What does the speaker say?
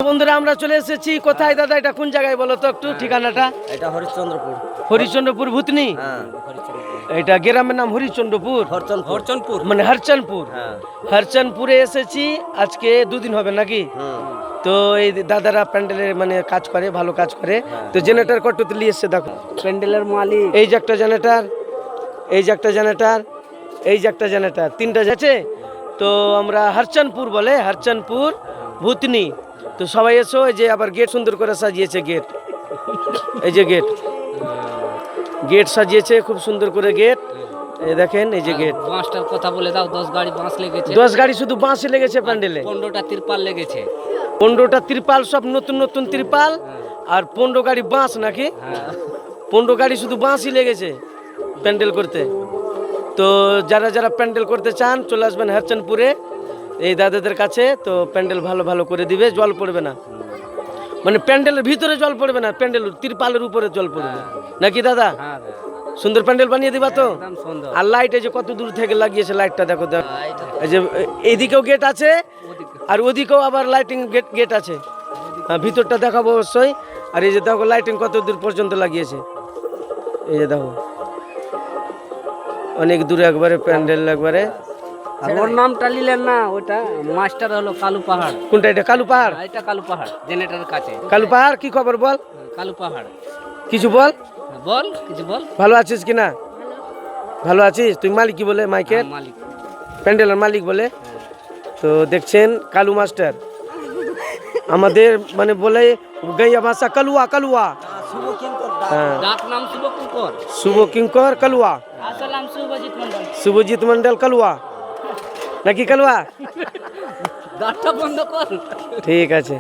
বন্ধুরা আমরা চলে এসেছি কোথায় দাদা, এটা কোন জায়গায় বলো তো একটু ঠিকানাটা? এটা হরিশ্চন্দ্রপুর। হরিশ্চন্দ্রপুর ভূতনি। হ্যাঁ, এটা গ্রামের নাম হরিশ্চন্দ্রপুর, হরচন্দপুর মানে হরচনপুর। হ্যাঁ। হরচনপুরে এসেছি আজকে 2 দিন হবে নাকি? তো এই দাদারা প্যান্ডেলের মানে কাজ করে, ভালো কাজ করে। তো জেনারেটর কততে নিয়ে এসছে দেখো, প্যান্ডেলের মালিক। এই যে একটা জেনারেটর, এই যে একটা জেনারেটর, এই যে একটা জেনারেটর, 3টা যাচ্ছে। তো আমরা হরচনপুর বলে, হরচনপুর ভূতনি। তো সবাই এসো। এই যে আবার গেট সুন্দর করে সাজিয়েছে, গেট, এই যে গেট, গেট সাজিয়েছে খুব সুন্দর করে গেট। এই দেখেন, এই যে গেট। বাঁশটার কথা বলে দাও, 10 গাড়ি বাঁশ লেগেছে। 10 গাড়ি শুধু বাঁশে লেগেছে প্যান্ডেলে। 15টা তিরপাল লেগেছে। 15টা ত্রিপাল, সব নতুন নতুন ত্রিপাল। আর 15 গাড়ি বাঁশ নাকি? 15 গাড়ি শুধু বাঁশই লেগেছে প্যান্ডেল করতে। তো যারা যারা প্যান্ডেল করতে চান চলে আসবেন হরচনপুরে এই দাদাদের কাছে। তো প্যান্ডেল ভালো ভালো করে দিবে, জল পড়বে না, মানে প্যান্ডেলের ভিতরে জল পড়বে না, প্যান্ডেল ত্রিপালের উপরে জল পড়বে নাকি দাদা? সুন্দর প্যান্ডেল বানিয়ে দিবা তো। আর লাইট এই যে কত দূর থেকে লাগিয়েছে, লাইটটা দেখো। এই যে এইদিকেও গেট আছে আর ওদিকেও আবার লাইটিং গেট আছে। হ্যাঁ, ভিতরটা দেখাবো অবশ্যই। আর এই যে দেখো লাইটিং কত দূর পর্যন্ত লাগিয়েছে, এই যে দেখো অনেক দূরে একবারে প্যান্ডেল একবারে। আর ওর নামটা নিলেন না, ওটা মাস্টার হলো কালু পাহাড়। কোনটা এটা? কালু পাহাড়। এটা কালু পাহাড় জেনারেটরের কাছে। কালু পাহাড়, কি খবর বল? কালু পাহাড়, কিছু বল, বল কিছু বল। ভালো আছিস কিনা? ভালো আছিস? তুই মালিক কি বলে? মাইকের মালিক, প্যান্ডেলের মালিক বলে। তো দেখছেন কালু মাস্টার আমাদের মানে বলে গাইয়া ভাষা কালুয়া, কালুয়া। হ্যাঁ, ডাক নাম শুভঙ্কর, শুভ কিঙ্কর কালুয়া, আসল নাম শুভজিৎ মন্ডল। শুভজিৎ মন্ডল কালুয়া নাকি? কালুয়া, গাড়টা বন্ধ কর। ঠিক আছে।